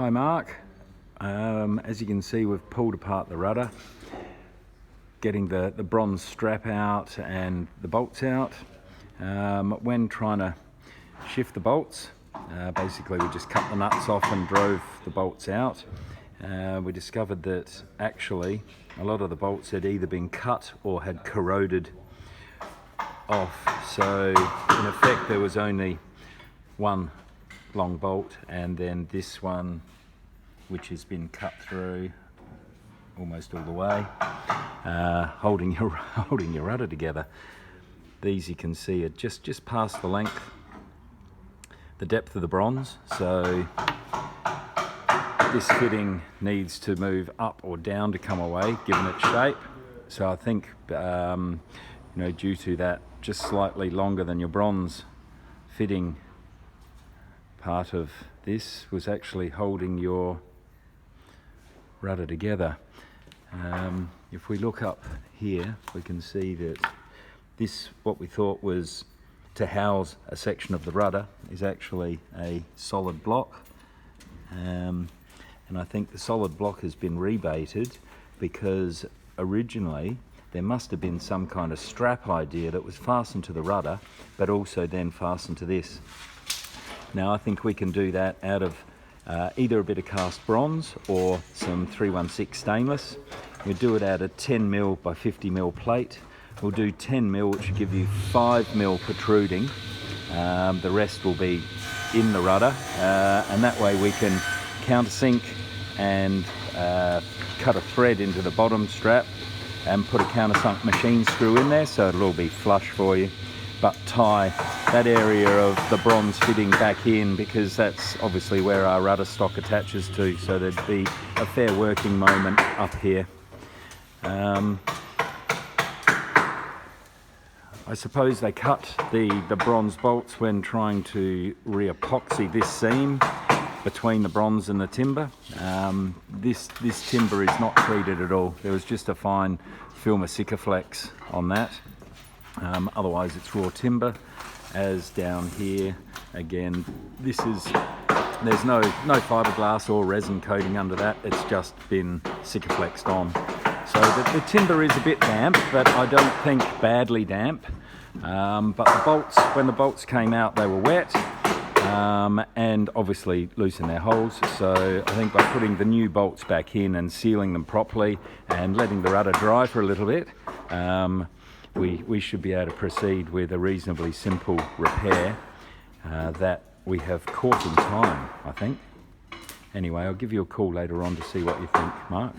Hi Mark, as you can see we've pulled apart the rudder, getting the bronze strap out and the bolts out. When trying to shift the bolts, basically we just cut the nuts off and drove the bolts out. We discovered that actually a lot of the bolts had either been cut or had corroded off, so in effect there was only one long bolt, and then this one which has been cut through almost all the way, holding your rudder together. These you can see are just past the length, the depth of the bronze, so this fitting needs to move up or down to come away given its shape. So I think due to that just slightly longer than your bronze fitting, part of this was actually holding your rudder together. If we look up here, we can see that this, what we thought was to house a section of the rudder, is actually a solid block. And I think the solid block has been rebaited because originally there must have been some kind of strap idea that was fastened to the rudder but also then fastened to this. Now I think we can do that out of either a bit of cast bronze or some 316 stainless. We do it out of 10mm by 50mm plate. We'll do 10mm, which will give you 5mm protruding. The rest will be in the rudder, and that way we can countersink and cut a thread into the bottom strap and put a countersunk machine screw in there, so it'll all be flush for you. But tie that area of the bronze fitting back in, because that's obviously where our rudder stock attaches to, so there'd be a fair working moment up here. I suppose they cut the bronze bolts when trying to re-epoxy this seam between the bronze and the timber. This timber is not treated at all. There was just a fine film of Sikaflex on that. Otherwise it's raw timber. As down here again, there's no fiberglass or resin coating under that, it's just been Sikaflexed on. So the timber is a bit damp, but I don't think badly damp. But the bolts, when the bolts came out, they were wet, and obviously loosen their holes. So I think by putting the new bolts back in and sealing them properly and letting the rudder dry for a little bit, we should be able to proceed with a reasonably simple repair that we have caught in time, I think. Anyway, I'll give you a call later on to see what you think, Mark.